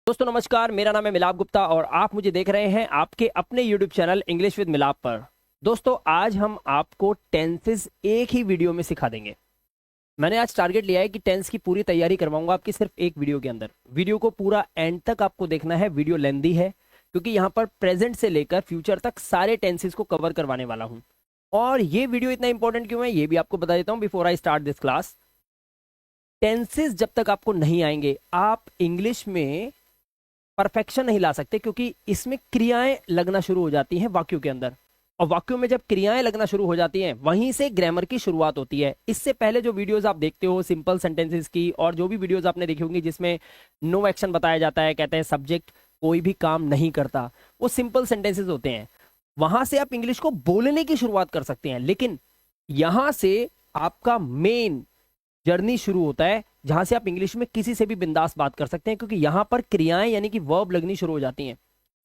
दोस्तों नमस्कार, मेरा नाम है मिलाप गुप्ता और आप मुझे देख रहे हैं आपके अपने YouTube चैनल इंग्लिश विद मिलाप पर। दोस्तों आज हम आपको टेंसेस एक ही वीडियो में सिखा देंगे। मैंने आज टारगेट लिया है कि टेंस की पूरी तैयारी करवाऊंगा आपकी सिर्फ एक वीडियो के अंदर। वीडियो को पूरा एंड तक आपको देखना है। वीडियो लेंदी है क्योंकि यहाँ पर प्रेजेंट से लेकर फ्यूचर तक सारे टेंसेस को कवर करवाने वाला हूँ। और ये वीडियो इतना इंपॉर्टेंट क्यों है ये भी आपको बता देता हूँ before I start this class. Tenses जब तक आपको नहीं आएंगे आप इंग्लिश में परफेक्शन नहीं ला सकते, क्योंकि इसमें क्रियाएं लगना शुरू हो जाती हैं वाक्यों के अंदर। और वाक्यों में जब क्रियाएं लगना शुरू हो जाती हैं वहीं से ग्रामर की शुरुआत होती है। इससे पहले जो वीडियोस आप देखते हो सिंपल सेंटेंसेस की, और जो भी वीडियोस आपने देखी होंगी जिसमें नो एक्शन बताया जाता है, कहते हैं सब्जेक्ट कोई भी काम नहीं करता, वो सिंपल सेंटेंसेस होते हैं। वहां से आप इंग्लिश को बोलने की शुरुआत कर सकते हैं, लेकिन यहां से आपका मेन जर्नी शुरू होता है जहां से आप इंग्लिश में किसी से भी बिंदास बात कर सकते हैं, क्योंकि यहां पर क्रियाएं यानी कि वर्ब लगनी शुरू हो जाती हैं।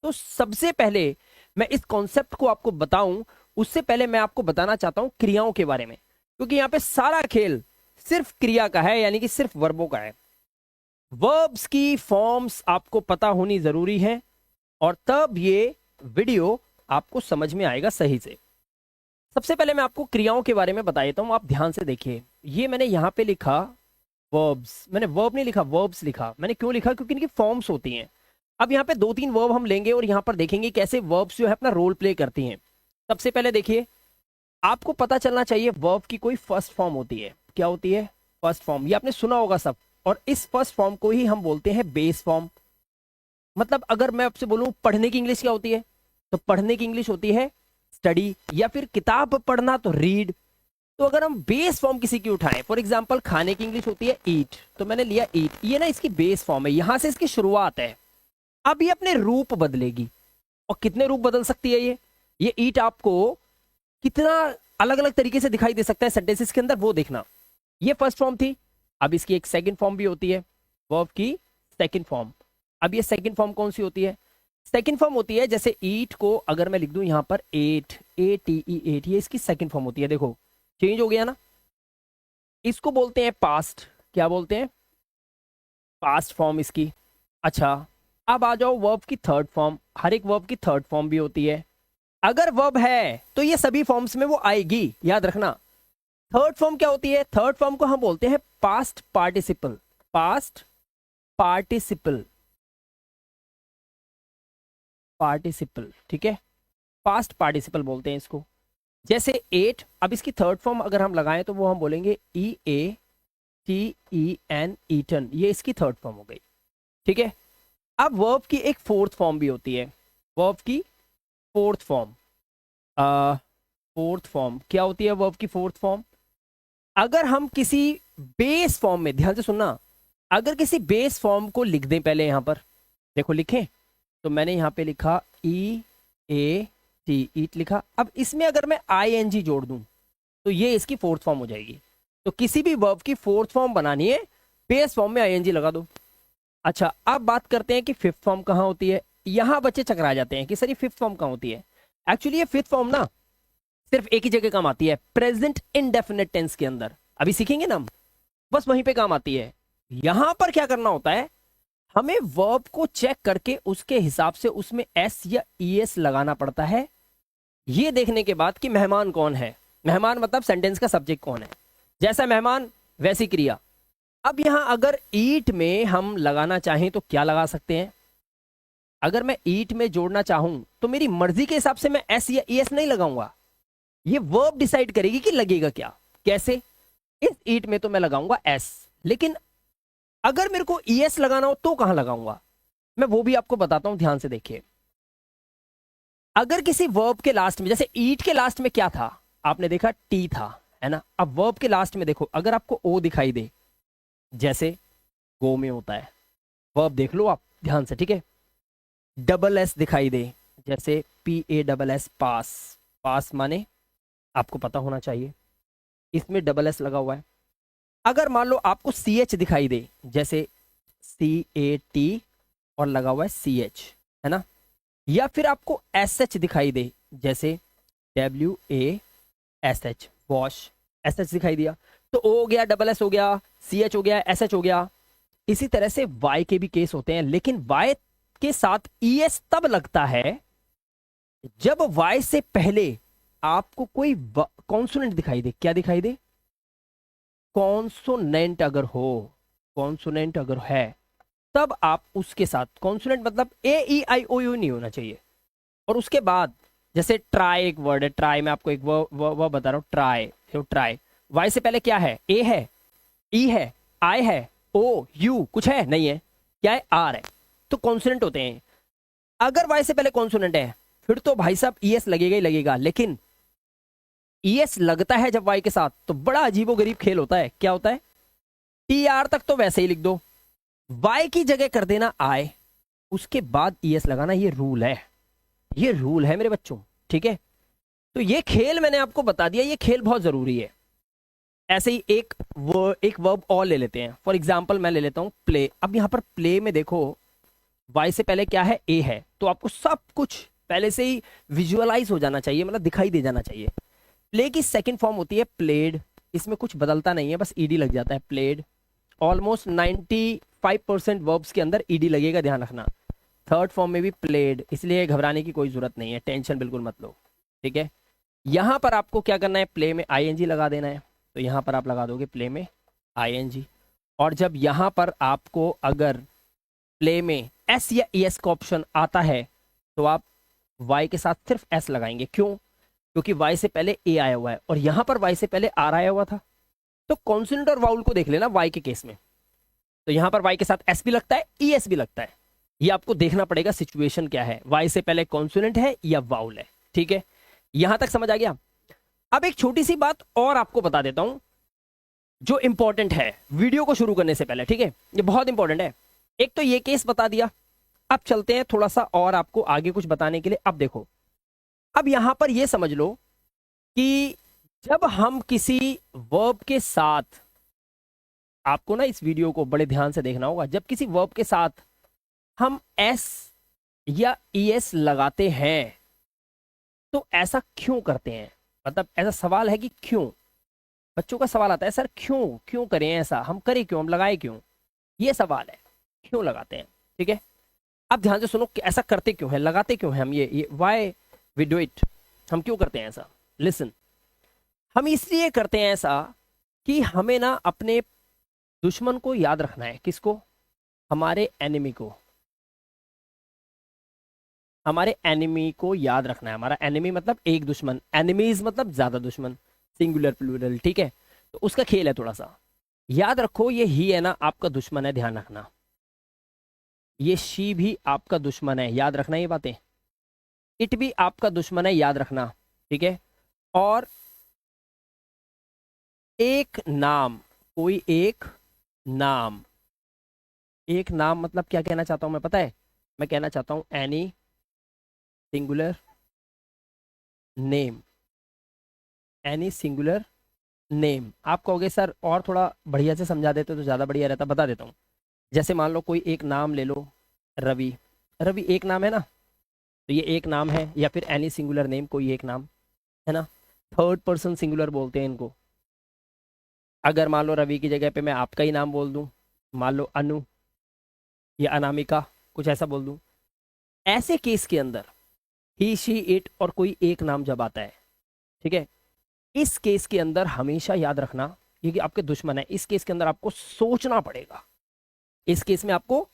तो सबसे पहले मैं इस कॉन्सेप्ट को आपको बताऊं उससे पहले मैं आपको बताना चाहता हूं क्रियाओं के बारे में, क्योंकि यहां पे सारा खेल सिर्फ क्रिया का है, यानी कि सिर्फ वर्बों का है। वर्ब्स की फॉर्म्स आपको पता होनी जरूरी है और तब ये वीडियो आपको समझ में आएगा सही से। सबसे पहले मैं आपको क्रियाओं के बारे में बता देता हूं, आप ध्यान से देखिए। ये मैंने यहां पे लिखा वर्ब्स, मैंने वर्ब नहीं लिखा वर्ब्स लिखा। मैंने क्यों लिखा? क्योंकि इनकी फॉर्म्स होती हैं। अब यहाँ पे 2-3 वर्ब हम लेंगे और यहाँ पर देखेंगे कैसे वर्ब्स जो है अपना रोल प्ले करती हैं। सबसे पहले देखिए, आपको पता चलना चाहिए वर्ब की कोई फर्स्ट फॉर्म होती है। क्या होती है? First form. ये आपने सुना होगा सब, और इस फर्स्ट फॉर्म को ही हम बोलते हैं बेस फॉर्म। मतलब अगर मैं आपसे बोलूं पढ़ने की इंग्लिश क्या होती है, तो पढ़ने की इंग्लिश होती है स्टडी, या फिर किताब पढ़ना तो रीड। तो अगर हम बेस फॉर्म किसी की उठाएं, फॉर एग्जांपल खाने की इंग्लिश होती है ईट, तो मैंने लिया ईट। ये ना इसकी बेस फॉर्म है, यहां से इसकी शुरुआत है। अब ये अपने रूप बदलेगी, और कितने रूप बदल सकती है ये ईट आपको कितना अलग अलग तरीके से दिखाई दे सकता है सेंटेंसेस के अंदर, वो देखना। ये फर्स्ट फॉर्म थी। अब इसकी एक सेकंड फॉर्म भी होती है, वर्ब की सेकंड फॉर्म। अब ये सेकंड फॉर्म कौन सी होती है? सेकंड फॉर्म होती है जैसे ईट को अगर मैं लिख दूं यहां पर एट, ATE एट, ये इसकी सेकंड फॉर्म होती है। देखो चेंज हो गया ना। इसको बोलते हैं पास्ट। क्या बोलते हैं? पास्ट फॉर्म इसकी। अच्छा, अब आ जाओ वर्ब की थर्ड फॉर्म। हर एक वर्ब की थर्ड फॉर्म भी होती है। अगर वर्ब है तो ये सभी फॉर्म्स में वो आएगी, याद रखना। थर्ड फॉर्म क्या होती है? थर्ड फॉर्म को हम बोलते हैं past participle. Past participle, participle, ठीक है, पास्ट पार्टिसिपल बोलते हैं इसको। जैसे एट, अब इसकी थर्ड फॉर्म अगर हम लगाएं तो वो हम बोलेंगे EATEN, ईटन। ये इसकी थर्ड फॉर्म हो गई, ठीक है। अब वर्ब की एक फोर्थ फॉर्म भी होती है। वर्ब की फोर्थ फॉर्म, फोर्थ फॉर्म क्या होती है? वर्ब की फोर्थ फॉर्म अगर हम किसी बेस फॉर्म में, ध्यान से सुनना, अगर किसी बेस फॉर्म को लिख दें पहले, यहां पर देखो लिखें, तो मैंने यहां पे लिखा EAT, ईट लिखा। अब इसमें अगर मैं ING जोड़ दूं तो ये इसकी फोर्थ फॉर्म हो जाएगी। तो किसी भी वर्ब की फोर्थ फॉर्म बनानी है, बेस फॉर्म में ING लगा दो। अच्छा, अब बात करते हैं कि फिफ्थ फॉर्म कहां होती है। यहां बच्चे चकरा जाते हैं कि सर ये फिफ्थ फॉर्म कहां होती है। एक्चुअली ये फिफ्थ फॉर्म ना सिर्फ एक ही जगह काम आती है, प्रेजेंट इंडेफिनिट टेंस के अंदर। अभी सीखेंगे ना हम, बस वहीं पे काम आती है। यहां पर क्या करना होता है, हमें वर्ब को चेक करके उसके हिसाब से उसमें S या ES लगाना पड़ता है, ये देखने के बाद कि मेहमान कौन है। मेहमान मतलब सेंटेंस का सब्जेक्ट कौन है। जैसा मेहमान वैसी क्रिया। अब यहां अगर ईट में हम लगाना चाहें तो क्या लगा सकते हैं? अगर मैं ईट में जोड़ना चाहूं तो मेरी मर्जी के हिसाब से मैं S या ES नहीं लगाऊंगा, ये वर्ब डिसाइड करेगी कि लगेगा क्या। कैसे? इस ईट में तो मैं लगाऊंगा S, लेकिन अगर मेरे को ES लगाना हो तो कहां लगाऊंगा, मैं वो भी आपको बताता हूं, ध्यान से देखिए। अगर किसी वर्ब के लास्ट में, जैसे ईट के लास्ट में क्या था, आपने देखा T था, है ना। अब वर्ब के लास्ट में देखो, अगर आपको O दिखाई दे, जैसे गो में होता है, वर्ब देख लो आप ध्यान से, ठीक है। SS दिखाई दे, जैसे PASS, पास। पास माने आपको पता होना चाहिए, इसमें SS लगा हुआ है। अगर मान लो आपको CH दिखाई दे, जैसे CAT और लगा हुआ है CH, है ना। या फिर आपको SH दिखाई दे, जैसे WASH, वॉश, SH दिखाई दिया, तो O हो गया, SS हो गया, CH हो गया, SH हो गया। इसी तरह से वाई के भी केस होते हैं, लेकिन वाई के साथ ईएस तब लगता है जब वाई से पहले आपको कोई कॉन्सोनेंट दिखाई दे। क्या दिखाई दे? कॉन्सोनेंट अगर हो, कॉन्सोनेंट अगर है, तब आप उसके साथ, कॉन्सोनेंट मतलब ए ई आई ओ यू नहीं होना चाहिए। और उसके बाद जैसे ट्राई एक वर्ड है, ट्राई मैं आपको एक वो बता रहा हूं, ट्राई, ट्राई, वाई से पहले क्या है? ए है, ई है, आई है, ओ यू कुछ है नहीं है, क्या है? आर है। तो कॉन्सोनेंट होते हैं। अगर वाई से पहले कॉन्सोनेंट है फिर तो भाई साहब ईएस लगेगा ही लगेगा, लेकिन ईएस लगता है जब वाई के साथ तो बड़ा अजीबोगरीब खेल होता है। क्या होता है? टी आर तक तो वैसे ही लिख दो, वाई की जगह कर देना आई, उसके बाद ईएस लगाना। ये रूल है, ये रूल है मेरे बच्चों, ठीक है? तो ये खेल मैंने आपको बता दिया, ये खेल बहुत जरूरी है। ऐसे ही एक वर्ब और ले लेते हैं। फॉर एग्जाम्पल मैं ले लेता हूं प्ले। अब यहां पर प्ले में देखो वाई से पहले क्या है? ए है। तो आपको सब कुछ पहले से ही विजुअलाइज हो जाना चाहिए, मतलब दिखाई दे जाना चाहिए। प्ले की सेकंड फॉर्म होती है प्लेड। इसमें कुछ बदलता नहीं है, बस ईडी लग जाता है, प्लेड। ऑलमोस्ट 95% वर्ब्स के अंदर ईडी लगेगा, ध्यान रखना। थर्ड फॉर्म में भी प्लेड, इसलिए घबराने की कोई जरूरत नहीं है, टेंशन बिल्कुल मत लो, ठीक है? यहां पर आपको क्या करना है? प्ले में आईएनजी लगा देना है। तो यहां पर आप लगा दोगे प्ले में आईएनजी। और जब यहां पर आपको अगर प्ले में एस या ईएस का ऑप्शन आता है तो आप वाई के साथ सिर्फ एस लगाएंगे। क्यों? क्योंकि वाई से पहले ए आया हुआ है और यहां पर वाई से पहले आर आया हुआ था। तो कॉन्सोनेंट और वाउल को देख लेना वाई के केस में। तो यहां पर वाई के साथ एस भी लगता है, ईएस भी लगता है। ये आपको देखना पड़ेगा सिचुएशन क्या है, वाई से पहले कॉन्सोनेंट है या वाउल है, ठीक है? यहां तक समझ आ गया? अब एक छोटी सी बात और आपको बता देता हूं जो इंपॉर्टेंट है वीडियो को शुरू करने से पहले, ठीक है? ये बहुत इंपॉर्टेंट है। एक तो ये केस बता दिया, अब चलते हैं थोड़ा सा और आपको आगे कुछ बताने के लिए। अब देखो, अब यहां पर ये समझ लो कि जब हम किसी वर्ब के साथ, आपको ना इस वीडियो को बड़े ध्यान से देखना होगा, जब किसी वर्ब के साथ हम एस या ईएस लगाते हैं तो ऐसा क्यों करते हैं? मतलब ऐसा सवाल है कि क्यों, बच्चों का सवाल आता है, सर क्यों क्यों करें ऐसा, हम करें क्यों, हम लगाए क्यों? ये सवाल है, क्यों लगाते हैं, ठीक है? अब ध्यान से सुनो कि ऐसा करते क्यों है, लगाते क्यों है हम, ये व्हाई वी डू इट, हम क्यों करते हैं ऐसा? लिसन, हम इसलिए करते हैं ऐसा कि हमें ना अपने दुश्मन को याद रखना है। किसको? हमारे एनिमी को, हमारे एनिमी को याद रखना है। हमारा एनिमी मतलब एक दुश्मन, एनिमीज मतलब ज्यादा दुश्मन, सिंगुलर प्लूरल, ठीक है? तो उसका खेल है थोड़ा सा। याद रखो ये ही है ना आपका दुश्मन है, ध्यान रखना। ये शी भी आपका दुश्मन है, याद रखना ये बातें। इट भी आपका दुश्मन है, याद रखना, ठीक है? और एक नाम, कोई एक नाम, एक नाम मतलब क्या कहना चाहता हूं मैं पता है? मैं कहना चाहता हूं any singular name, any singular name. आप कहोगे सर और थोड़ा बढ़िया से समझा देते तो ज्यादा बढ़िया रहता, बता देता हूं। जैसे मान लो कोई एक नाम ले लो, रवि। रवि एक नाम है ना, तो ये एक नाम है, या फिर एनी सिंगुलर नेम, कोई एक नाम है ना। थर्ड पर्सन सिंगुलर बोलते हैं इनको। अगर मान लो रवि की जगह पे मैं आपका ही नाम बोल दूं, मान लो अनु या अनामिका, कुछ ऐसा बोल दूं, ऐसे केस के अंदर ही शी इट और कोई एक नाम जब आता है, ठीक है, इस केस के अंदर हमेशा याद रखना ये कि आपके दुश्मन है। इस केस के अंदर आपको सोचना पड़ेगा, इस केस में आपको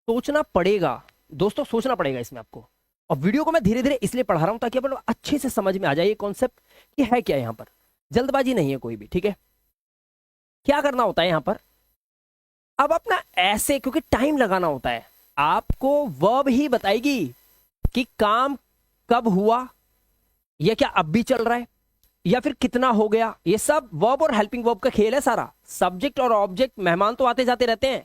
सोचना पड़ेगा दोस्तों, सोचना पड़ेगा इसमें आपको। और वीडियो को मैं धीरे धीरे इसलिए पढ़ा रहा हूं ताकि आप अच्छे से समझ में आ जाए ये कॉन्सेप्ट कि है क्या यहां पर। जल्दबाजी नहीं है कोई भी, ठीक है? क्या करना होता है यहां पर? अब अपना ऐसे, क्योंकि टाइम लगाना होता है, आपको वर्ब ही बताएगी कि काम कब हुआ, या क्या अब भी चल रहा है, या फिर कितना हो गया। ये सब वर्ब और हेल्पिंग वर्ब का खेल है सारा। सब्जेक्ट और ऑब्जेक्ट, मेहमान तो आते जाते रहते हैं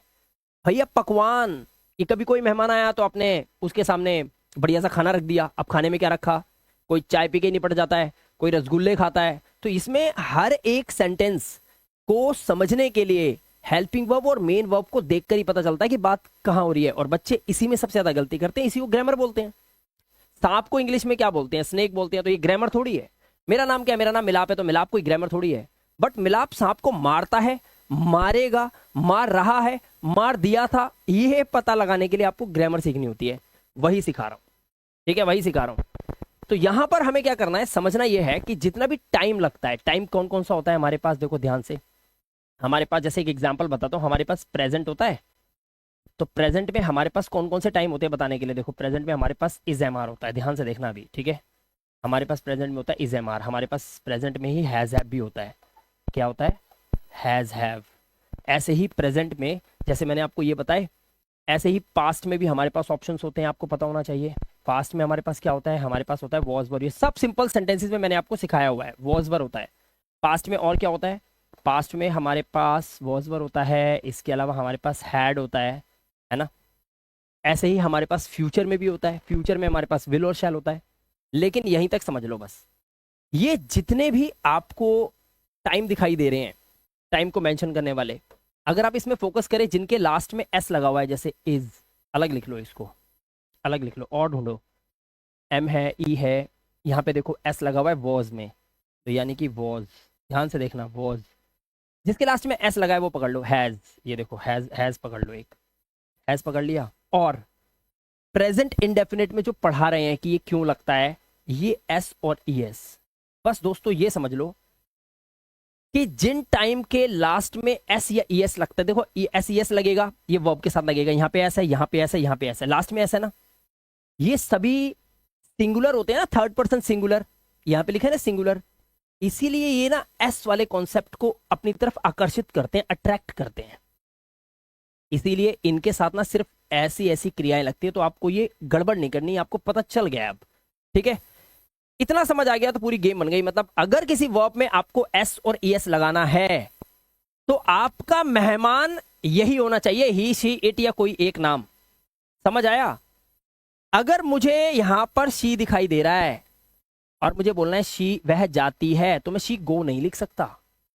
भैया। पकवान, कि कभी कोई मेहमान आया तो आपने उसके सामने बढ़िया सा खाना रख दिया, अब खाने में क्या रखा, कोई चाय पी के निपट जाता है, कोई रसगुल्ले खाता है। तो इसमें हर एक सेंटेंस को समझने के लिए हेल्पिंग वर्ब और मेन वर्ब को देखकर ही पता चलता है कि बात कहां हो रही है। और बच्चे इसी में सबसे ज्यादा गलती करते हैं, इसी को ग्रामर बोलते हैं। सांप को इंग्लिश में क्या बोलते हैं? स्नेक बोलते हैं। तो ये ग्रामर थोड़ी है। मेरा नाम क्या है? मेरा नाम मिलाप है, तो मिलाप कोई ग्रामर थोड़ी है। बट मिलाप सांप को मारता है, मारेगा, मार रहा है, मार दिया था, ये पता लगाने के लिए आपको ग्रामर सीखनी होती है, वही सिखा रहा हूं, ठीक है, वही सिखा रहा हूं। तो यहां पर हमें क्या करना है, समझना यह है कि जितना भी टाइम लगता है, टाइम कौन कौन सा होता है हमारे पास, देखो ध्यान से। हमारे पास जैसे एक एग्जांपल बताता हूं, हमारे पास प्रेजेंट होता है, तो प्रेजेंट में हमारे पास कौन कौन से टाइम होते हैं बताने के लिए, देखो प्रेजेंट में हमारे पास इज एम आर होता है, ध्यान से देखना अभी, ठीक है। हमारे पास प्रेजेंट में होता है इज एम आर, हमारे पास प्रेजेंट में ही हैज हैव भी होता है, क्या होता है, हैज हैव। ऐसे ही प्रेजेंट में जैसे मैंने आपको ये बताए, ऐसे ही पास्ट में भी हमारे पास ऑप्शंस होते हैं, आपको पता होना चाहिए। पास्ट में हमारे पास क्या होता है, हमारे पास होता है वॉज वर, ये सब सिंपल सेंटेंसेस में मैंने आपको सिखाया हुआ है, वॉज वर होता है पास्ट में। और क्या होता है, पास्ट में हमारे पास वॉज वर होता है, इसके अलावा हमारे पास हैड होता है ना। ऐसे ही हमारे पास फ्यूचर में भी होता है, फ्यूचर में हमारे पास विल और शैल होता है। लेकिन यहीं तक समझ लो बस, ये जितने भी आपको टाइम दिखाई दे रहे हैं, टाइम को मेंशन करने वाले, अगर आप इसमें फोकस करें, जिनके लास्ट में एस लगा हुआ है, जैसे इज, अलग लिख लो इसको, अलग लिख लो और ढूंढो, एम है, ई है, यहाँ पे देखो एस लगा हुआ है वॉज में, तो यानी कि वॉज, ध्यान से देखना, वॉज। जिसके लास्ट में एस लगा है वो पकड़ लो, हैज, ये देखो हैज पकड़ लो, एक हैज पकड़ लिया। और प्रेजेंट इंडेफिनिट में जो पढ़ा रहे हैं कि ये क्यों लगता है, ये एस और ई एस, बस दोस्तों ये समझ लो कि जिन टाइम के लास्ट में एस या ई एस लगता है, देखो एस ई एस लगेगा, ये वर्ब के साथ लगेगा, यहाँ पे एस है, यहाँ पे एस है, यहाँ पे एस है, लास्ट में एस है ना, ये सभी सिंगुलर होते हैं ना, थर्ड पर्सन सिंगुलर, यहाँ पे लिखा है ना सिंगुलर, इसीलिए ये ना एस वाले कॉन्सेप्ट को अपनी तरफ आकर्षित करते हैं, अट्रैक्ट करते हैं, इसीलिए इनके साथ ना सिर्फ ऐसी ऐसी क्रियाएं लगती है। तो आपको ये गड़बड़ नहीं करनी, आपको पता चल गया अब, ठीक है, इतना समझ आ गया तो पूरी गेम बन गई। मतलब अगर किसी वर्ब में आपको एस और ई एस लगाना है तो आपका मेहमान यही होना चाहिए, ही शी इट या कोई एक नाम, समझ आया। अगर मुझे यहां पर शी दिखाई दे रहा है और मुझे बोलना है शी वह जाती है, तो मैं शी गो नहीं लिख सकता,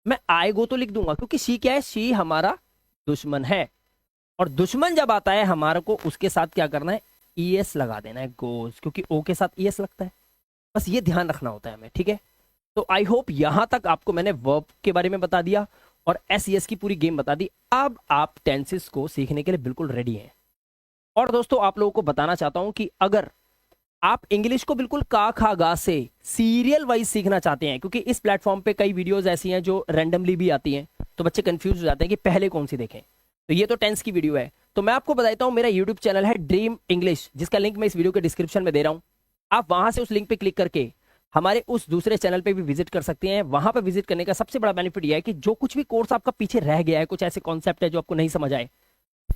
मैं आई गो तो लिख दूंगा, क्योंकि शी क्या है, शी हमारा दुश्मन है, और दुश्मन जब आता है हमारे को उसके साथ क्या करना है, ई एस लगा देना है, गोज, क्योंकि ओ के साथ ई एस लगता है, बस ये ध्यान रखना होता है हमें, ठीक है। तो आई होप यहां तक आपको मैंने वर्ब के बारे में बता दिया और एस ई एस की पूरी गेम बता दी। अब आप टेंसेस को सीखने के लिए बिल्कुल रेडी हैं। और दोस्तों आप लोगों को बताना चाहता हूं कि अगर आप इंग्लिश को बिल्कुल का खा गा से सीरियल वाइज सीखना चाहते हैं, क्योंकि इस प्लेटफॉर्म पे कई वीडियोस ऐसी हैं जो रैंडमली भी आती हैं, तो बच्चे कंफ्यूज हो जाते हैं कि पहले कौन सी देखें। तो ये तो टेंस की वीडियो है, तो मैं आपको बताता हूं, मेरा यूट्यूब चैनल है ड्रीम इंग्लिश, जिसका लिंक मैं इस वीडियो के डिस्क्रिप्शन में दे रहा हूं। आप वहां से उस लिंक पे क्लिक करके हमारे उस दूसरे चैनल पे भी विजिट कर सकते हैं। वहां पर विजिट करने का सबसे बड़ा बेनिफिट यह है कि जो कुछ भी कोर्स आपका पीछे रह गया है, कुछ ऐसे कॉन्सेप्ट है जो आपको नहीं समझ आए,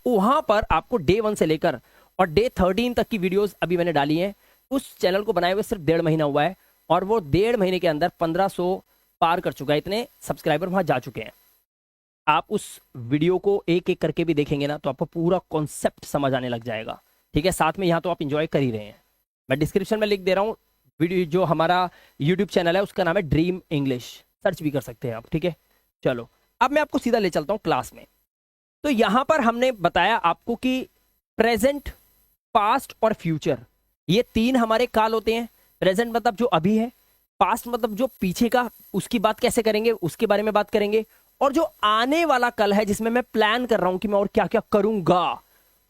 वहां पर आपको डे 1 से लेकर और डे 13 तक की वीडियोस अभी मैंने डाली हैं। उस चैनल को बनाए हुए सिर्फ 1.5 महीना हुआ है और वो 1.5 महीने के अंदर 1500 पार कर चुका है, इतने सब्सक्राइबर वहां जा चुके हैं। आप उस वीडियो को एक एक करके भी देखेंगे ना तो आपको पूरा कॉन्सेप्ट समझ आने लग जाएगा, ठीक है। साथ में यहाँ तो आप इंजॉय कर ही रहे हैं, मैं डिस्क्रिप्शन में लिख दे रहा हूँ, वीडियो जो हमारा यूट्यूब चैनल है उसका नाम है ड्रीम इंग्लिश, सर्च भी कर सकते हैं आप, ठीक है। चलो अब मैं आपको सीधा ले चलता हूँ क्लास में। तो यहां पर हमने बताया आपको कि प्रेजेंट, पास्ट और फ्यूचर, ये 3 हमारे काल होते हैं। प्रेजेंट मतलब जो अभी है, पास्ट मतलब जो पीछे का, उसकी बात कैसे करेंगे उसके बारे में बात करेंगे, और जो आने वाला कल है जिसमें मैं प्लान कर रहा हूं कि मैं और क्या क्या करूंगा,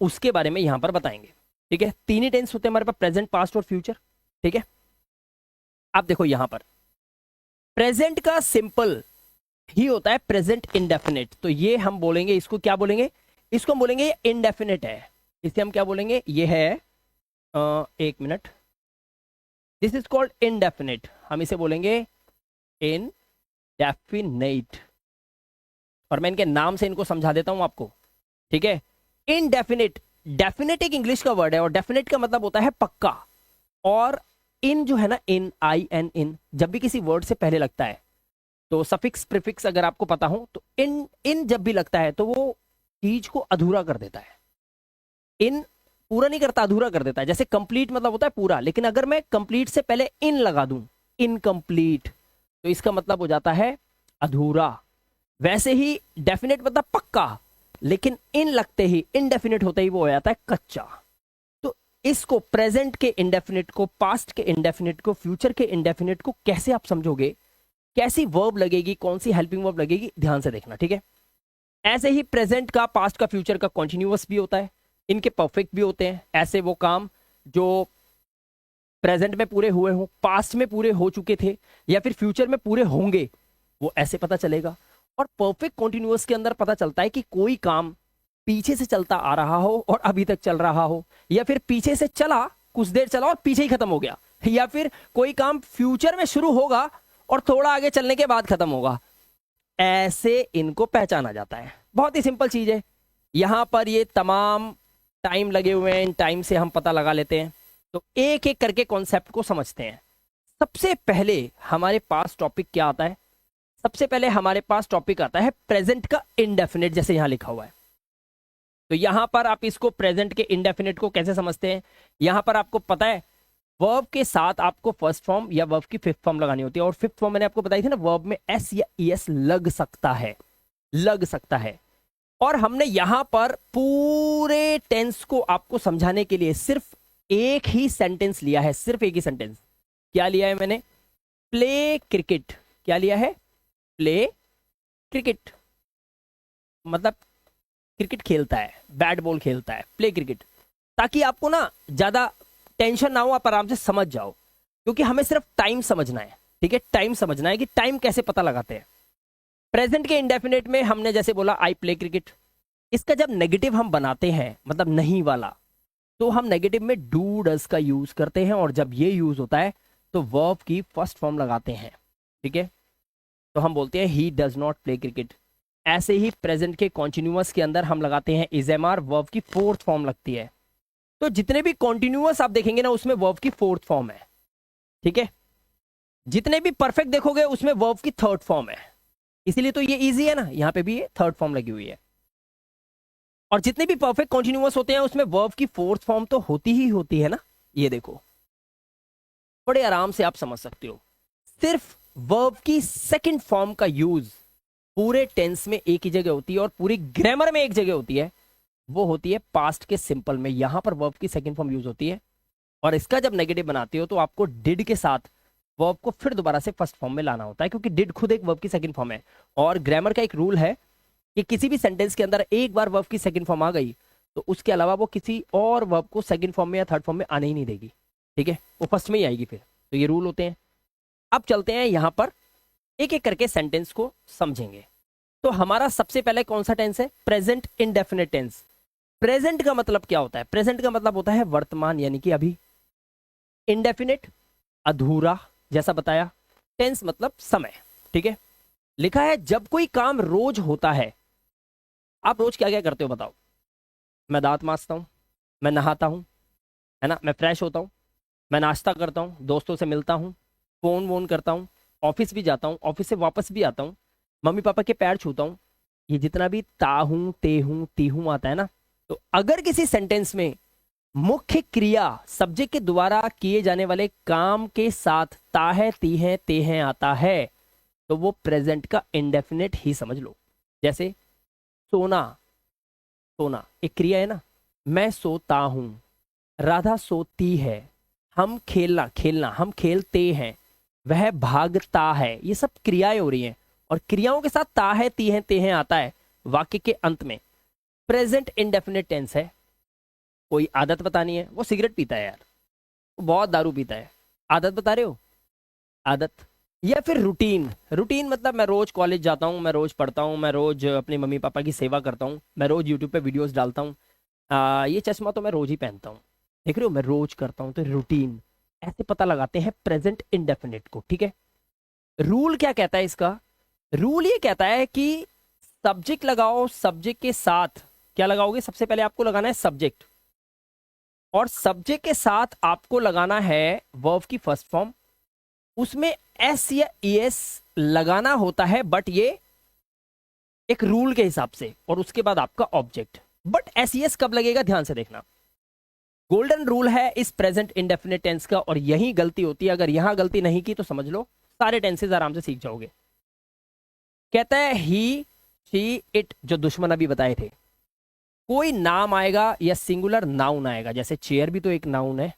उसके बारे में यहां पर बताएंगे, ठीक है। 3 ही टेंस होते हैं हमारे पास, प्रेजेंट, पास्ट और फ्यूचर, ठीक है। अब देखो यहां पर प्रेजेंट का सिंपल ही होता है प्रेजेंट इंडेफिनिट, तो ये हम बोलेंगे, इसको क्या बोलेंगे, इसको हम बोलेंगे ये इंडेफिनिट है, इसे हम क्या बोलेंगे, ये है एक minute, this is called indefinite, हम इसे बोलेंगे इनडेफिनिट, और मैं इनके नाम से इनको समझा देता हूं आपको, ठीक है। इनडेफिनिट, डेफिनेट एक इंग्लिश का वर्ड है और डेफिनेट का मतलब होता है पक्का, और इन जो है ना, इन, आई एन इन, जब भी किसी वर्ड से पहले लगता है तो सफिक्स प्रीफिक्स अगर आपको पता हो तो इन जब भी लगता है तो वो चीज को अधूरा कर देता है। इन पूरा नहीं करता, अधूरा कर देता है। जैसे कंप्लीट मतलब होता है पूरा, लेकिन अगर मैं कंप्लीट से पहले इन लगा दूं, इनकम्प्लीट, तो इसका मतलब हो जाता है अधूरा। वैसे ही डेफिनेट मतलब पक्का, लेकिन इन लगते ही, इनडेफिनेट होते ही वो हो जाता है कच्चा। तो इसको, प्रेजेंट के इंडेफिनिट को, पास्ट के इंडेफिनिट को, फ्यूचर के इंडेफिनिट को कैसे आप समझोगे, कैसी वर्ब लगेगी, कौन सी हेल्पिंग वर्ब लगेगी, ध्यान से देखना, ठीक है। ऐसे ही प्रेजेंट का, पास्ट का, फ्यूचर का कॉन्टिन्यूअस भी होता है, इनके परफेक्ट भी होते हैं। ऐसे वो काम जो प्रेजेंट में पूरे हुए हों, पास्ट में पूरे हो चुके थे, या फिर फ्यूचर में पूरे होंगे, वो ऐसे पता चलेगा। और परफेक्ट कॉन्टिन्यूअस के अंदर पता चलता है कि कोई काम पीछे से चलता आ रहा हो और अभी तक चल रहा हो, या फिर पीछे से चला, कुछ देर चला और पीछे ही खत्म हो गया, या फिर कोई काम फ्यूचर में शुरू होगा और थोड़ा आगे चलने के बाद खत्म होगा। ऐसे इनको पहचाना जाता है। बहुत ही सिंपल चीज है। यहां पर ये तमाम टाइम लगे हुए हैं, इन टाइम से हम पता लगा लेते हैं। तो एक एक करके कॉन्सेप्ट को समझते हैं। सबसे पहले हमारे पास टॉपिक क्या आता है? सबसे पहले हमारे पास टॉपिक आता है प्रेजेंट का इंडेफिनिट, जैसे यहां लिखा हुआ है। तो यहां पर आप इसको प्रेजेंट के इंडेफिनिट को कैसे समझते हैं? यहां पर आपको पता है वर्ब के साथ आपको फर्स्ट फॉर्म या वर्ब की फिफ्थ फॉर्म लगानी होती है, और फिफ्थ फॉर्म मैंने आपको बताई थी ना, वर्ब में एस या ईएस लग सकता है, लग सकता है। और हमने यहां पर पूरे टेंस को आपको समझाने के लिए सिर्फ एक ही सेंटेंस लिया है, सिर्फ एक ही सेंटेंस। क्या लिया है मैंने? Play cricket. क्या लिया है? प्ले क्रिकेट, मतलब क्रिकेट खेलता है, बैट बॉल खेलता है, प्ले क्रिकेट। ताकि आपको ना ज्यादा टेंशन ना हो, आप आराम से समझ जाओ, क्योंकि हमें सिर्फ टाइम समझना है। ठीक है, टाइम समझना है कि टाइम कैसे पता लगाते हैं। प्रेजेंट के इंडेफिनिट में हमने जैसे बोला आई प्ले क्रिकेट, इसका जब नेगेटिव हम बनाते हैं, मतलब नहीं वाला, तो हम नेगेटिव में डू डज का यूज करते हैं, और जब ये यूज होता है तो वर्ब की फर्स्ट फॉर्म लगाते हैं। ठीक है, तो हम बोलते हैं he does not play cricket. ऐसे ही प्रेजेंट के कॉन्टिन्यूअस के अंदर हम लगाते हैं इज एम आर, वर्ब की फोर्थ फॉर्म लगती है। तो जितने भी कॉन्टिन्यूअस आप देखेंगे ना, उसमें वर्ब की फोर्थ फॉर्म है। ठीक है, जितने भी परफेक्ट देखोगे उसमें वर्ब की थर्ड फॉर्म है। इसीलिए तो ये इजी है ना, यहां पे भी ये थर्ड फॉर्म लगी हुई है। और जितने भी परफेक्ट कॉन्टिन्यूअस होते हैं उसमें वर्ब की फोर्थ फॉर्म तो होती ही होती है ना। ये देखो, बड़े आराम से आप समझ सकते हो। सिर्फ वर्ब की सेकंड फॉर्म का यूज पूरे टेंस में एक ही जगह होती है और पूरी ग्रामर में एक जगह होती है, वो होती है पास्ट के सिंपल में। यहां पर वर्ब की सेकंड फॉर्म यूज होती है, और इसका जब नेगेटिव बनाते हो तो आपको डिड के साथ वर्ब को फिर दोबारा से फर्स्ट फॉर्म में लाना होता है, क्योंकि डिड खुद एक वर्ब की सेकंड फॉर्म है। और ग्रामर का एक रूल है कि किसी भी सेंटेंस के अंदर एक बार वर्ब की सेकंड फॉर्म आ गई तो उसके अलावा वो किसी और वर्ब को सेकंड फॉर्म में या थर्ड फॉर्म में आने ही नहीं देगी। ठीक है, वो फर्स्ट में ही आएगी फिर। तो ये रूल होते हैं। अब चलते हैं यहां पर, एक एक करके सेंटेंस को समझेंगे। तो हमारा सबसे पहले कौन सा टेंस है? Present indefinite tense. प्रेजेंट का मतलब क्या होता है? प्रेजेंट का मतलब होता है वर्तमान, यानी कि अभी। इंडेफिनिट, अधूरा, जैसा बताया। टेंस मतलब समय। ठीक है, लिखा है जब कोई काम रोज होता है। आप रोज क्या क्या करते हो बताओ? मैं दांत मांजता हूं, मैं नहाता हूं, है ना, मैं फ्रेश होता हूं, मैं नाश्ता करता हूं, दोस्तों से मिलता हूं, फोन वोन करता हूं, ऑफिस भी जाता हूं, ऑफिस से वापस भी आता हूं, मम्मी पापा के पैर छूता हूं। ये जितना भी ताहूं, तेहूं, तीहूं आता है ना, तो अगर किसी सेंटेंस में मुख्य क्रिया सब्जेक्ट के द्वारा किए जाने वाले काम के साथ ता है, ती है, ते हैं आता है, तो वो प्रेजेंट का इंडेफिनिट ही समझ लो। जैसे सोना, सोना एक क्रिया है ना। मैं सोता हूं, राधा सोती है, हम खेलना, खेलना हम खेलते हैं, वह भागता है। ये सब क्रियाएं हो रही हैं, और क्रियाओं के साथ ता है, ती है, ते हैं आता है वाक्य के अंत में। प्रेजेंट इंडेफिनिट टेंस है। कोई आदत बतानी है, वो सिगरेट पीता है यार, वो बहुत दारू पीता है, आदत बता रहे हो, आदत। या फिर रूटीन, रूटीन मतलब मैं रोज कॉलेज जाता हूँ, मैं रोज पढ़ता हूँ, मैं रोज अपने मम्मी पापा की सेवा करता हूँ, मैं रोज यूट्यूब पे वीडियोस डालता हूँ, ये चश्मा तो मैं रोज ही पहनता हूँ, देख रहे हो, मैं रोज करता हूँ, तो रूटीन। ऐसे पता लगाते हैं प्रेजेंट इंडेफिनिट को। ठीक है, रूल क्या कहता है इसका? रूल ये कहता है कि सब्जेक्ट लगाओ, सब्जेक्ट के साथ क्या लगाओगे? सबसे पहले आपको लगाना है सब्जेक्ट, और सब्जेक्ट के साथ आपको लगाना है वर्ब की फर्स्ट फॉर्म। उसमें एस या ईएस लगाना होता है, बट ये एक रूल के हिसाब से, और उसके बाद आपका ऑब्जेक्ट। बट एस ईएस कब लगेगा, ध्यान से देखना। गोल्डन रूल है इस प्रेजेंट इंडेफिनिट टेंस का, और यही गलती होती है। अगर यहां गलती नहीं की तो समझ लो सारे टेंसेस आराम से सीख जाओगे। कहता है ही, शी, इट, जो दुश्मन अभी बताए थे। कोई नाम आएगा या सिंगुलर नाउन आएगा, जैसे चेयर भी तो एक नाउन है,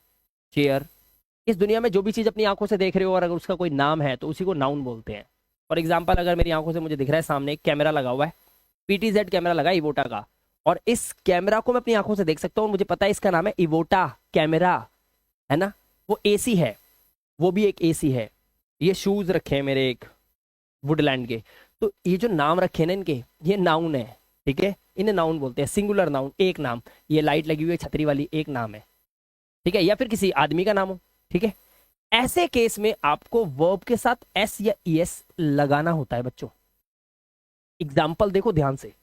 चेयर। इस दुनिया में जो भी चीज अपनी आंखों से देख रहे हो और अगर उसका कोई नाम है तो उसी को नाउन बोलते हैं। फॉर एग्जाम्पल, अगर मेरी आंखों से मुझे दिख रहा है सामने एक कैमरा लगा हुआ है, PTZ कैमरा लगा इवोटा का, और इस कैमरा को मैं अपनी आंखों से देख सकता हूँ, मुझे पता है इसका नाम है इवोटा कैमरा, है ना। वो AC है, वो भी एक AC है। ये शूज रखे हैं मेरे एक वुडलैंड के। तो ये जो नाम रखे हैं ना इनके, ये नाउन है, ठीक है, इन्हें नाउन बोलते हैं, सिंगुलर नाउन, एक नाम। ये लाइट लगी हुई है छतरी वाली, एक नाम है, ठीक है, या फिर किसी आदमी का नाम हो, ठीक है। ऐसे केस में आपको वर्ब के साथ S या ES लगाना होता है बच्चों। एग्जाम्पल देखो ध्यान से।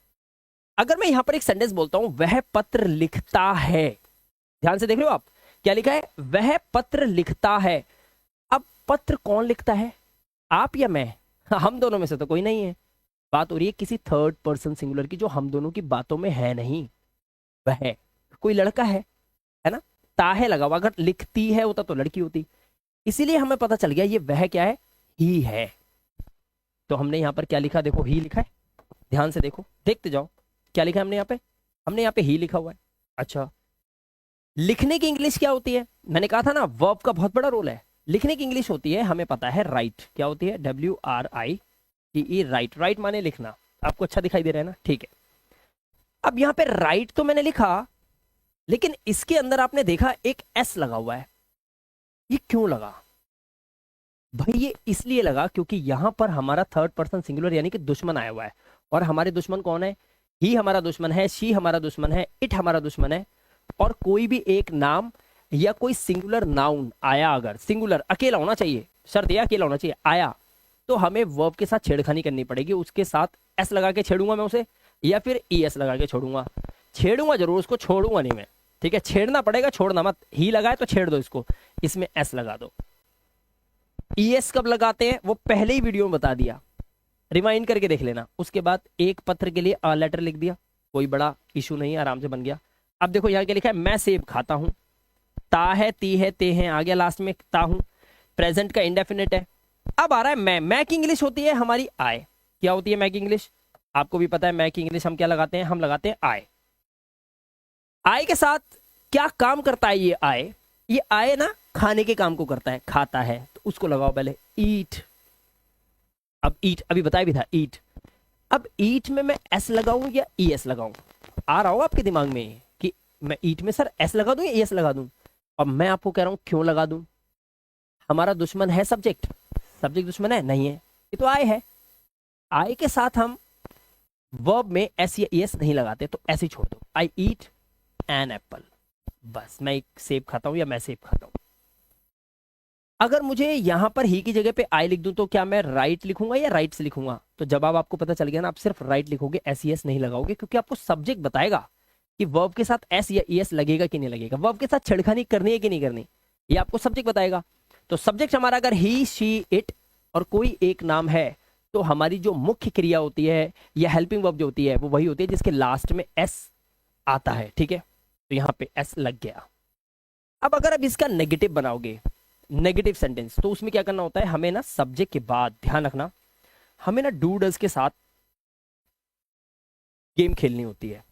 अगर मैं यहां पर एक सेंटेंस बोलता हूं, वह पत्र लिखता है, ध्यान से देख रहे हो आप, क्या लिखा है, वह पत्र लिखता है। अब पत्र कौन लिखता है, आप या मैं? हम दोनों में से तो कोई नहीं है। बात हो रही है किसी थर्ड पर्सन सिंगुलर की, जो हम दोनों की बातों में है नहीं। वह कोई लड़का है ना, ता है लगा हुआ। अगर लिखती है होता तो लड़की होती, इसीलिए हमें पता चल गया ये वह क्या है, ही है। तो हमने यहां पर क्या लिखा, देखो ही लिखा है, ध्यान से देखो, देखते जाओ क्या लिखा है हमने यहाँ पे। हमने यहाँ पे ही लिखा हुआ है। अच्छा, लिखने की इंग्लिश क्या होती है? मैंने कहा था ना, वर्ब का बहुत बड़ा रोल है। लिखने की इंग्लिश होती है, हमें पता है, राइट। क्या होती है? WRITE, right. राइट माने लिखना। आपको अच्छा दिखाई दे रहा है ना, ठीक है। अब यहाँ पे राइट तो मैंने लिखा, लेकिन इसके अंदर आपने देखा एक S लगा हुआ है। ये क्यों लगा भाई? ये इसलिए लगा क्योंकि यहां पर हमारा थर्ड पर्सन सिंगुलर यानी कि दुश्मन आया हुआ है। और हमारे दुश्मन कौन है? ही हमारा दुश्मन है, शी हमारा दुश्मन है, इट हमारा दुश्मन है। और कोई भी एक नाम या कोई सिंगुलर नाउन आया, अगर सिंगुलर अकेला होना चाहिए, शर्त यह अकेला होना चाहिए, आया तो हमें वर्ब के साथ छेड़खानी करनी पड़ेगी। उसके साथ S लगा के छेड़ूंगा मैं उसे, या फिर ES लगा के छोड़ूंगा। छेड़ूंगा जरूर, उसको छोड़ूंगा नहीं मैं, ठीक है। छेड़ना पड़ेगा, छोड़ना मत। ही लगाए तो छेड़ दो इसको, इसमें S लगा दो। ES कब लगाते हैं वो पहले ही वीडियो में बता दिया, रिमाइंड करके देख लेना। उसके बाद एक पत्र के लिए अ लेटर लिख दिया, कोई बड़ा इशू नहीं है, आराम से बन गया। अब देखो यहाँ क्या लिखा है, मैं सेब खाता हूं। ता है, ती है, ते हैं, आ गया लास्ट में ता हूं। प्रेजेंट का इंडेफिनिट है। अब आ रहा है मैं। मैं की इंग्लिश होती है हमारी आय। क्या होती है मैं की इंग्लिश? आपको भी पता है मैं की इंग्लिश हम क्या लगाते हैं, हम लगाते हैं आय। आय के साथ क्या काम करता है ये आय? ये आय ना खाने के काम को करता है, खाता है, तो उसको लगाओ पहले, ईट। अब ईट अभी बताया भी था, ईट। अब ईट में मैं S लगाऊं या ES लगाऊं? आ रहा हो आपके दिमाग में कि मैं ईट में सर S लगा दूं या ES लगा दूं? अब मैं आपको कह रहा हूं क्यों लगा दूं। हमारा दुश्मन है सब्जेक्ट, सब्जेक्ट दुश्मन है नहीं है, ये तो आय है। आय के साथ हम वर्ब में S या ES नहीं लगाते, तो ऐसे ही छोड़ दो, आई ईट एन एप्पल। बस मैं एक सेब खाता हूं या मैं सेब खाता हूं। अगर मुझे यहां पर ही की जगह पे आई लिख दूं तो क्या मैं राइट लिखूंगा या राइट्स लिखूंगा? तो जवाब आपको पता चल गया ना, आप सिर्फ राइट लिखोगे, SES नहीं लगाओगे, क्योंकि आपको सब्जेक्ट बताएगा कि वर्ब के साथ S या ES लगेगा कि नहीं लगेगा, वर्ब के साथ छेड़खानी करनी है कि नहीं करनी, ये आपको सब्जेक्ट बताएगा। तो सब्जेक्ट हमारा अगर ही, शी, इट और कोई एक नाम है, तो हमारी जो मुख्य क्रिया होती है या हेल्पिंग वर्ब जो होती है वो वही होती है जिसके लास्ट में S आता है, ठीक है। तो यहाँ पे S लग गया। अब अगर आप इसका नेगेटिव बनाओगे, नेगेटिव सेंटेंस, तो उसमें क्या करना होता है, हमें ना सब्जेक्ट के बाद, ध्यान रखना, हमें ना डू डज के साथ गेम खेलनी होती है।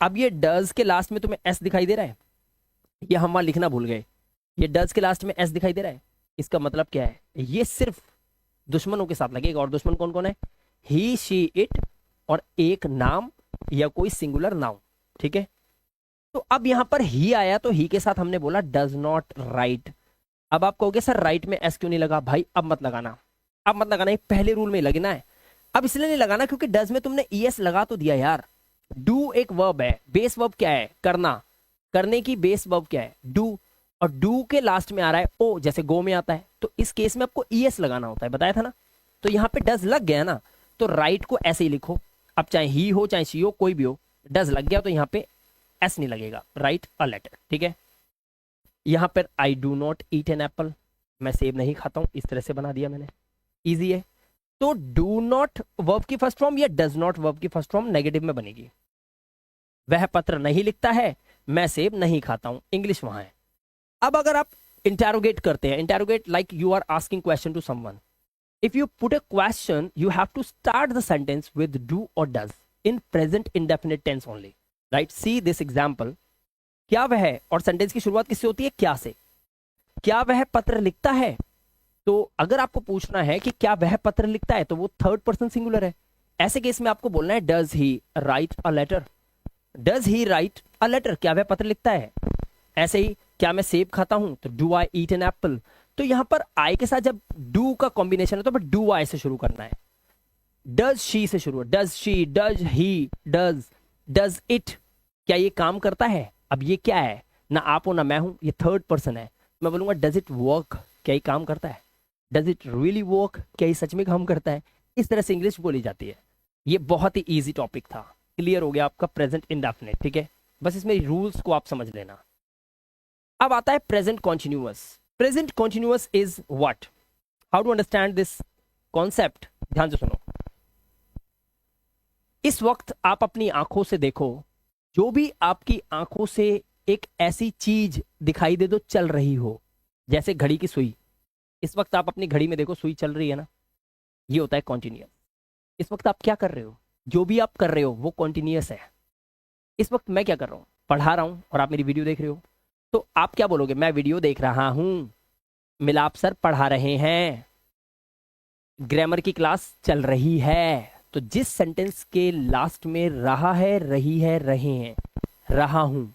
अब ये डज के लास्ट में तुम्हें S दिखाई दे रहा है, ये हम वहां लिखना भूल गए, ये डज के लास्ट में S दिखाई दे रहा है, इसका मतलब क्या है, ये सिर्फ दुश्मनों के साथ लगेगा। और दुश्मन कौन कौन है? ही, शी, इट और एक नाम या कोई सिंगुलर नाउन, ठीक है। तो अब यहां पर ही आया, तो ही के साथ हमने बोला डज नॉट राइट। अब आप कहोगे सर राइट में S क्यों नहीं लगा? भाई अब मत लगाना, अब मत लगाना, ये पहले रूल में लगना है। अब इसलिए नहीं लगाना क्योंकि डज में तुमने ES लगा तो दिया यार। डू एक वर्ब है, बेस वर्ब क्या है? करना। करने की बेस वर्ब क्या है? डू। और डू के लास्ट में आ रहा है ओ, जैसे गो में आता है, तो इस केस में आपको ES लगाना होता है, बताया था ना। तो यहाँ पे डज लग गया ना, तो राइट को ऐसे ही लिखो। अब चाहे ही हो चाहे शी हो, कोई भी हो, डज लग गया तो यहाँ पे S नहीं लगेगा, राइट अ लेटर, ठीक है। यहां पर I do not eat an apple, मैं सेब नहीं खाता हूं, इस तरह से बना दिया मैंने, इजी है। तो डू नॉट वर्ब की फर्स्ट फॉर्म या डज नॉट वर्ब की फर्स्ट फॉर्म नेगेटिव में बनेगी। वह पत्र नहीं लिखता है, मैं सेब नहीं खाता हूं, इंग्लिश वहां है। अब अगर आप इंटेरोगेट करते हैं, interrogate like you are asking question to someone, if you put a question you have to start the sentence with do और does in present indefinite tense only, right. See this example, क्या वह, और sentence की शुरुआत किससे होती है? क्या से। क्या वह पत्र लिखता है? तो अगर आपको पूछना है कि क्या वह पत्र लिखता है, तो वो थर्ड पर्सन सिंगुलर है, ऐसे केस में आपको बोलना है does he write a letter, does he write a letter, क्या वह पत्र लिखता है। ऐसे ही क्या मैं सेब खाता हूं, तो do I eat an apple. तो यहां पर आई के साथ जब डू का कॉम्बिनेशन है तो डू आई से शुरू करना है, डज शी से शुरू, does she, does he, does it, क्या ये काम करता है। अब ये क्या है, ना आप हो ना मैं हूं, ये थर्ड पर्सन है। मैं बोलूंगा डज इट वर्क, क्या ये काम करता है, डज इट रियली वर्क, क्या ये सच में काम करता है। इस तरह से इंग्लिश बोली जाती है। ये बहुत ही इजी टॉपिक था, क्लियर हो गया आपका प्रेजेंट इंडेफिनिट, ठीक है। बस इसमें रूल्स को आप समझ लेना। अब आता है present continuous. Present continuous is what, how to understand this concept, ध्यान से सुनो। इस वक्त आप अपनी आंखों से देखो, जो भी आपकी आंखों से एक ऐसी चीज दिखाई दे दो चल रही हो, जैसे घड़ी की सुई। इस वक्त आप अपनी घड़ी में देखो, सुई चल रही है ना, ये होता है कॉन्टिन्यूअस। इस वक्त आप क्या कर रहे हो, जो भी आप कर रहे हो वो कॉन्टिन्यूअस है। इस वक्त मैं क्या कर रहा हूं, पढ़ा रहा हूं और आप मेरी वीडियो देख रहे हो, तो आप क्या बोलोगे, मैं वीडियो देख रहा हूं, मिलाप सर पढ़ा रहे हैं, ग्रामर की क्लास चल रही है। तो जिस सेंटेंस के लास्ट में रहा है, रही है, रहे हैं, रहा हूं,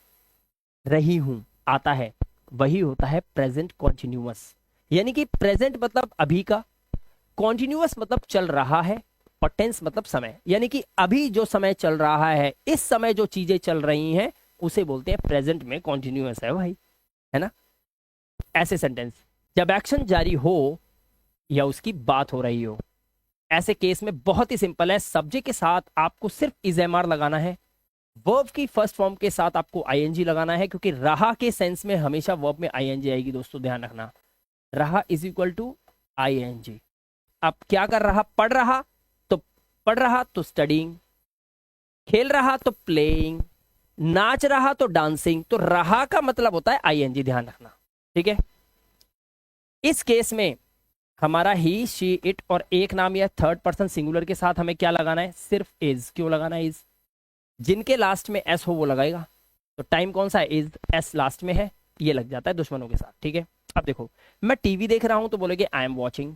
रही हूं आता है, वही होता है प्रेजेंट कॉन्टिन्यूअस। यानी कि प्रेजेंट मतलब अभी का, कॉन्टिन्यूअस मतलब चल रहा है, और टेंस मतलब समय। यानी कि अभी जो समय चल रहा है, इस समय जो चीजें चल रही हैं, उसे बोलते हैं प्रेजेंट में कॉन्टिन्यूअस है भाई, है ना। ऐसे सेंटेंस जब एक्शन जारी हो या उसकी बात हो रही हो, ऐसे केस में बहुत ही सिंपल है, सब्जेक्ट के साथ आपको सिर्फ इजेमार लगाना है, वर्ब की फर्स्ट फॉर्म के साथ आपको आईएनजी लगाना है, क्योंकि रहा के सेंस में हमेशा वर्ब में आईएनजी आएगी दोस्तों, ध्यान रखना। रहा इज इक्वल टू आईएनजी। अब क्या कर रहा, पढ़ रहा तो पढ़ रहा तो स्टडिंग, खेल रहा तो प्लेइंग, नाच रहा तो डांसिंग। तो रहा का मतलब होता है आईएनजी, ध्यान रखना, ठीक है। इस केस में हमारा ही, शी, इट और एक नाम या थर्ड पर्सन सिंगुलर के साथ हमें क्या लगाना है, सिर्फ इज। क्यों लगाना है इज, जिनके लास्ट में एस हो वो लगाएगा। तो टाइम कौन सा है, इज, एस लास्ट में है, ये लग जाता है दुश्मनों के साथ, ठीक है। अब देखो, मैं टीवी देख रहा हूं तो बोलोगे आई एम वॉचिंग।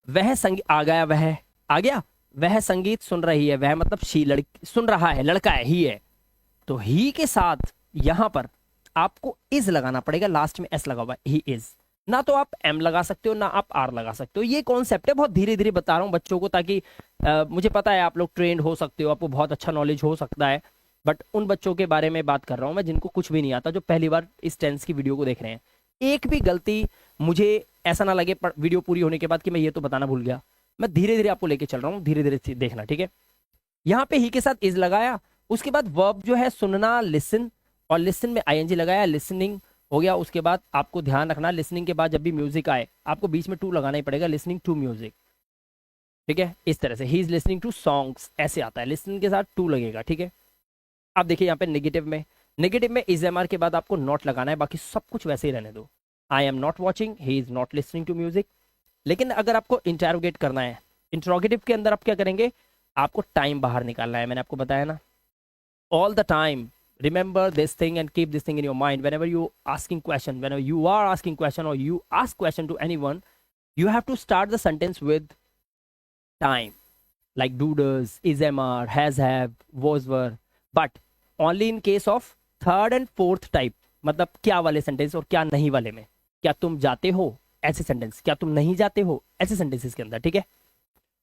वह संगीत, आ गया, वह आ गया, वह संगीत सुन रही है, वह मतलब शी, लड़की सुन रहा है, लड़का है, ही है। तो ही के साथ यहां पर आपको इज लगाना पड़ेगा, लास्ट में एस लगा हुआ है, ही इज। ना तो आप एम लगा सकते हो, ना आप आर लगा सकते हो। ये कॉन्सेप्ट है, बहुत धीरे धीरे बता रहा हूं बच्चों को, ताकि मुझे पता है आप लोग ट्रेंड हो सकते हो, आपको बहुत अच्छा नॉलेज हो सकता है, बट उन बच्चों के बारे में बात कर रहा हूं मैं जिनको कुछ भी नहीं आता, जो पहली बार इस टेंस की वीडियो को देख रहे हैं। एक भी गलती मुझे ऐसा ना लगे वीडियो पूरी होने के बाद कि मैं ये तो बताना भूल गया। मैं धीरे धीरे आपको लेके चल रहा हूँ, धीरे धीरे देखना, ठीक है। यहाँ पे ही के साथ इज लगाया, उसके बाद वर्ब जो है सुनना, लिसन, और लिसन में आईएनजी लगाया, लिसनिंग हो गया। उसके बाद आपको ध्यान रखना, लिसनिंग के बाद जब भी म्यूजिक आए आपको बीच में टू लगाना ही पड़ेगा, लिसनिंग टू म्यूजिक, ठीक है। इस तरह से he is listening to songs ऐसे आता है, लिसनिंग के साथ टू लगेगा, ठीक है। अब देखिए यहाँ पे नेगेटिव में इज एम आर के बाद आपको नॉट लगाना है, बाकी सब कुछ वैसे ही रहने दो। I am not watching, he is not listening to music. लेकिन अगर आपको इंटेरोगेट करना है, इंट्रोगेटिव के अंदर आप क्या करेंगे, आपको टाइम बाहर निकालना है, मैंने आपको बताया ना, all the time. Remember this thing and keep this thing in your mind whenever you asking question, whenever you are asking question or you ask question to anyone, you have to start the sentence with time, like do, does, is, am, are, has, have, was, were, but only in case of third and fourth type, मतलब क्या वाले sentence और क्या नहीं वाले में, क्या तुम जाते हो ऐसे सेंटेंस, क्या तुम नहीं जाते हो ऐसे सेंटेंसेस के अंदर, ठीक है।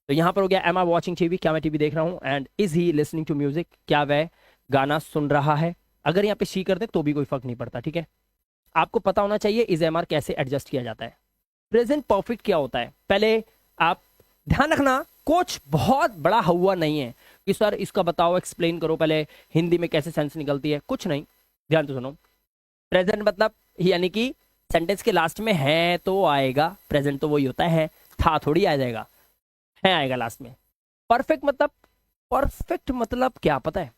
तो यहाँ पर हो गया, am I watching TV, क्या मैं टीवी देख रहा हूँ, and is he listening to music, क्या वह गाना सुन रहा है। अगर यहाँ पे शी कर दे तो भी कोई फर्क नहीं पड़ता, ठीक है। आपको पता होना चाहिए इज एम आर कैसे एडजस्ट किया जाता है। प्रेजेंट परफेक्ट क्या होता है, पहले आप ध्यान रखना, कुछ बहुत बड़ा हुआ नहीं है कि सर इसका बताओ, एक्सप्लेन करो पहले हिंदी में कैसे सेंस निकलती है, कुछ नहीं, ध्यान तो सुनो। प्रेजेंट मतलब यानी कि सेंटेंस के लास्ट में है तो आएगा, प्रेजेंट तो वही होता है, था थोड़ी आ जाएगा, है आएगा लास्ट में। परफेक्ट मतलब क्या पता है,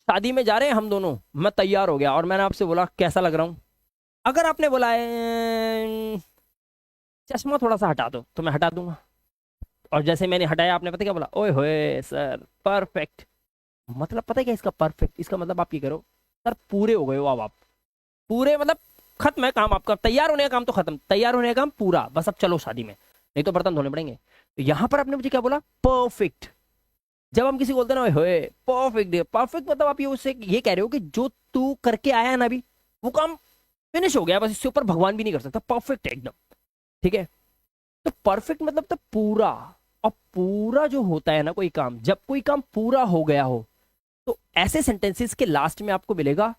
शादी में जा रहे हैं हम दोनों, मैं तैयार हो गया और मैंने आपसे बोला कैसा लग रहा हूं, अगर आपने बोला चश्मा थोड़ा सा हटा दो तो मैं हटा दूंगा, और जैसे मैंने हटाया आपने पता क्या बोला, ओए होए सर परफेक्ट। मतलब पता है क्या इसका परफेक्ट, इसका मतलब आप ये करो सर पूरे हो गए हो, अब आप पूरे मतलब खत्म है काम आपका, तैयार होने का काम तो खत्म, तैयार होने का काम पूरा, बस अब चलो शादी में, नहीं तो बर्तन धोने पड़ेंगे। तो यहां पर आपने मुझे क्या बोला, परफेक्ट। जब हम किसी को बोलते हैं ना होए परफेक्ट, परफेक्ट मतलब आप ये उससे ये कह रहे हो कि जो तू करके आया है ना अभी, वो काम फिनिश हो गया, बस इससे ऊपर भगवान भी नहीं कर सकता, परफेक्ट है एकदम। ठीक है, तो परफेक्ट मतलब तो पूरा। और पूरा जो होता है ना कोई काम, जब कोई काम पूरा हो गया हो, तो ऐसे सेंटेंसेस के लास्ट में आपको मिलेगा,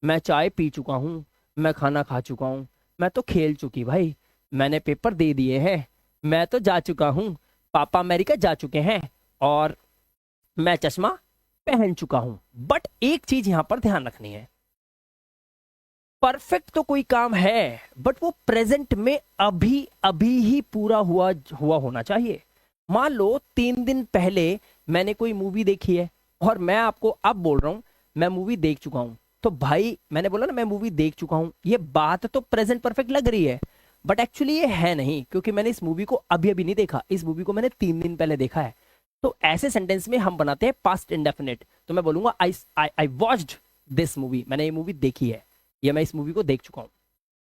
मैं चाय पी चुका हूं, मैं खाना खा चुका हूं, मैं तो खेल चुकी भाई, मैंने पेपर दे दिए हैं, मैं तो जा चुका हूं, पापा अमेरिका जा चुके हैं, और मैं चश्मा पहन चुका हूं। बट एक चीज यहां पर ध्यान रखनी है, परफेक्ट तो कोई काम है, बट वो प्रेजेंट में अभी अभी ही पूरा हुआ हुआ होना चाहिए। मान लो 3 दिन पहले मैंने कोई मूवी देखी है, और मैं आपको अब बोल रहा हूं मैं मूवी देख चुका हूं, तो भाई मैंने बोला ना मैं मूवी देख चुका हूं, ये बात तो प्रेजेंट परफेक्ट लग रही है, बट एक्चुअली ये है नहीं, क्योंकि मैंने इस मूवी को अभी अभी नहीं देखा, इस मूवी को मैंने 3 दिन पहले देखा है। तो ऐसे सेंटेंस में हम बनाते हैं पास्ट इंडेफिनिट। तो मैं बोलूंगा आई वॉच्ड दिस मूवी, मैंने ये मूवी देखी है, या मैं इस मूवी को देख चुका हूं।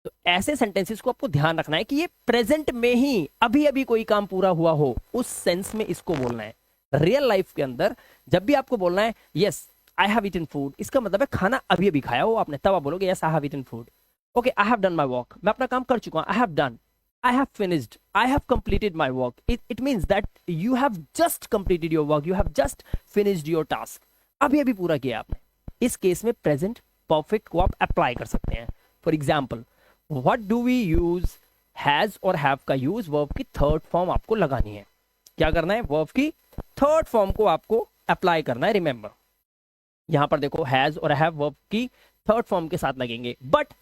तो ऐसे सेंटेंसेस को आपको ध्यान रखना है कि ये प्रेजेंट में ही अभी अभी कोई काम पूरा हुआ हो, उस सेंस में इसको बोलना है। रियल लाइफ के अंदर जब भी आपको बोलना है yes I have eaten food, इसका मतलब है खाना अभी अभी खाया हो आपने, तब आप बोलोगे yes I have eaten food. Okay, I have done my work, मैं अपना काम कर चुका हूं, I have done, I have finished, I have completed my work. It means that you have just completed your work, you have just finished your task. अभी अभी पूरा किया आपने। इस केस में प्रेजेंट परफेक्ट को आप अप्लाई कर सकते हैं। For example, what do we use, has और हैव का यूज वर्ब की थर्ड फॉर्म आपको लगानी है। क्या करना है, वर्ब की थर्ड फॉर्म को आपको अप्लाई करना है। रिमेंबर, यहां पर देखो हैज और हैव वर्ब की थर्ड फॉर्म के साथ लगेंगे, बट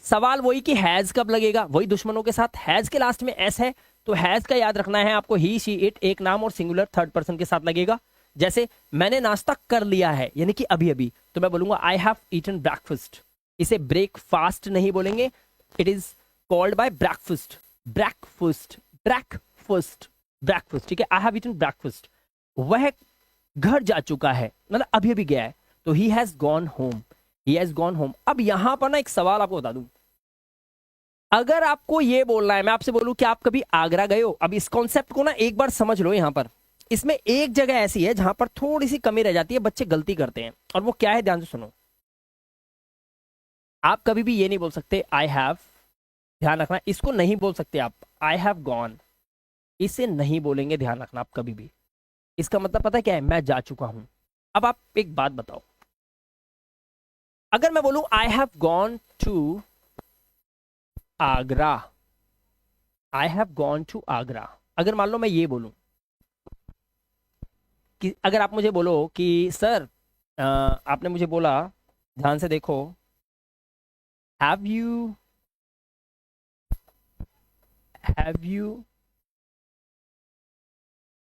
सवाल वही कि हैज कब लगेगा, वही दुश्मनों के साथ, हैज के लास्ट में एस है, तो हैज का याद रखना है आपको, ही शी इट एक नाम और सिंगुलर थर्ड पर्सन के साथ लगेगा। जैसे मैंने नाश्ता कर लिया है, यानी कि अभी अभी, तो मैं बोलूंगा आई हैव ईटन ब्रेकफास्ट। इसे ब्रेकफास्ट नहीं बोलेंगे, it is called by breakfast, breakfast, breakfast, breakfast. ठीक है, आई हैव ईटन ब्रेकफास्ट। वह घर जा चुका है, मतलब अभी अभी गया है, तो he has gone home, he has gone home। अब यहां पर ना एक सवाल आपको बता दूं, अगर आपको ये बोलना है, मैं आपसे बोलूं कि आप कभी आगरा गए हो, अब इस कॉन्सेप्ट को ना एक बार समझ लो। यहां पर इसमें एक जगह ऐसी है जहां पर थोड़ी सी कमी रह जाती है, बच्चे गलती करते हैं, और वो क्या है, ध्यान से सुनो। आप कभी भी ये नहीं बोल सकते आई हैव, ध्यान रखना, इसको नहीं बोल सकते आप, आई हैव गॉन, इसे नहीं बोलेंगे, ध्यान रखना आप कभी भी। इसका मतलब पता है क्या है, मैं जा चुका हूं। अब आप एक बात बताओ, अगर मैं बोलूं I have gone to Agra, I have gone to Agra, अगर मान लो मैं ये बोलूं कि, अगर आप मुझे बोलो कि सर आपने मुझे बोला, ध्यान से देखो, हैव यू, हैव यू,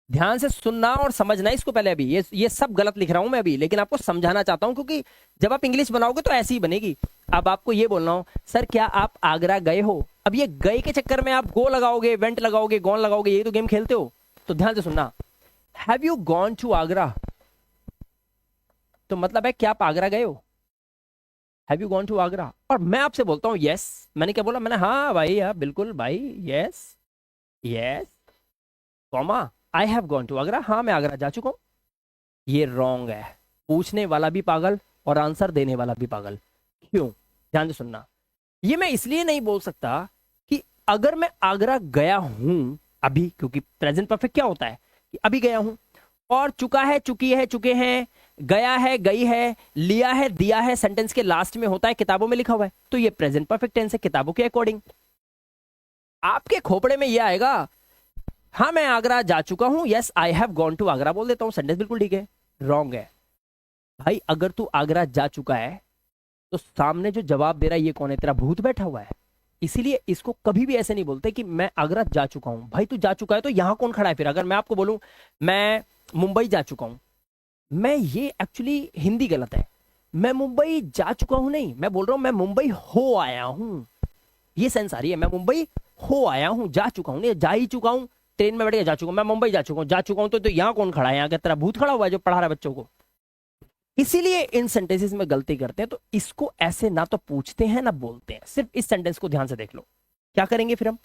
ध्यान से सुनना और समझना इसको पहले। अभी ये सब गलत लिख रहा हूं मैं अभी, लेकिन आपको समझाना चाहता हूं, क्योंकि जब आप इंग्लिश बनाओगे तो ऐसी ही बनेगी। अब आपको ये बोलना हो, सर क्या आप आगरा गए हो, अब ये गए के चक्कर में आप गो लगाओगे, वेंट लगाओगे, गॉन लगाओगे, ये तो गेम खेलते हो। तो ध्यान से सुनना, have you gone to Agra, तो मतलब है क्या आप आगरा गए हो, have you gone to Agra. और मैं आपसे बोलता हूँ यस, मैंने क्या बोला, मैंने हाँ भाई, हाँ बिल्कुल भाई, yes yes comma I have gone to Agra, हाँ मैं आगरा जा चुका हूं। ये रॉन्ग है, पूछने वाला भी पागल और आंसर देने वाला भी पागल। क्यों, ध्यान से सुनना, ये मैं इसलिए नहीं बोल सकता कि अगर मैं आगरा गया हूं अभी, क्योंकि प्रेजेंट परफेक्ट क्या होता है कि अभी गया हूं, और चुका है, चुकी है, चुके हैं, गया है, गई है, लिया है, दिया है, सेंटेंस के लास्ट में होता है, किताबों में लिखा हुआ है, तो ये प्रेजेंट परफेक्ट टेंस है किताबों के अकॉर्डिंग। आपके खोपड़े में ये आएगा, हाँ मैं आगरा जा चुका हूं, yes I have gone to Agra बोल देता हूं, सेंटेंस बिल्कुल ठीक है। रॉन्ग है भाई, अगर तू आगरा जा चुका है तो सामने जो जवाब दे रहा है ये कौन है, तेरा भूत बैठा हुआ है। इसीलिए इसको कभी भी ऐसे नहीं बोलते कि मैं आगरा जा चुका हूं। भाई तू जा चुका है तो यहां कौन खड़ा है फिर। अगर मैं आपको बोलूं मैं मुंबई जा चुका हूं, मैं ये एक्चुअली हिंदी गलत है, मैं मुंबई जा चुका हूं नहीं, मैं बोल रहा हूं मैं मुंबई हो आया हूं, ये सेंस आ रही है, मैं मुंबई हो आया हूं, जा चुका हूं नहीं, जा ही चुका हूं, ट्रेन में बैठ के जा चुका हूं, मैं मुंबई जा चुका हूं, जा चुका हूं, तो यहाँ कौन खड़ा है, यहाँ का तेरा भूत खड़ा हुआ है जो पढ़ा रहा है बच्चों को। इसीलिए इन सेंटेंसेस में गलती करते हैं, तो इसको ऐसे ना तो पूछते हैं ना बोलते हैं। सिर्फ इस सेंटेंस को ध्यान से देख लो, क्या करेंगे फिर हम,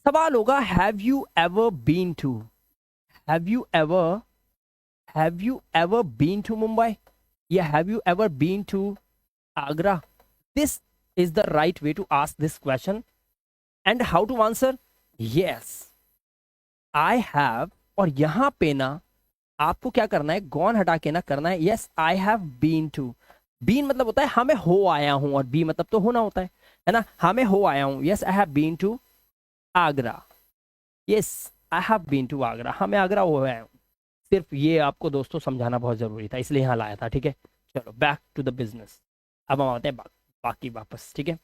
सवाल होगा have you ever been to, have you ever, have you ever been to Mumbai या have you ever been to Agra? This is the right way to ask this question and how to answer? Yes I have, और यहां पे ना आपको क्या करना है, gone हटा के ना करना है yes I have been to. Been मतलब होता है हाँ मैं हो आया हूं, और बी मतलब तो होना होता है ना। हाँ मैं हो आया हूं, yes I have been to Agra, yes I have been to Agra, हाँ मैं आगरा हो आया हूं। सिर्फ ये आपको दोस्तों समझाना बहुत जरूरी था, इसलिए यहाँ लाया था, ठीक है। चलो बैक टू द बिजनेस, अब हम आते हैं बाकी वापस, ठीक है।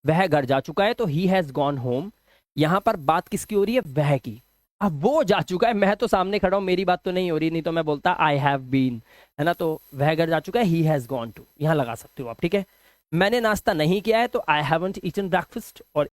वह घर जा चुका है, तो ही हैज गॉन होम। यहाँ पर बात किसकी हो रही है? वह की। अब वो जा चुका है, मैं तो सामने खड़ा हूं, मेरी बात तो नहीं हो रही, नहीं तो मैं बोलता आई हैव बीन, है ना। तो वह घर जा चुका है, ही हैज गॉन टू, यहाँ लगा सकते हो आप, ठीक है। मैंने नाश्ता नहीं किया है, तो आई हैवंट ईटन ब्रेकफास्ट, और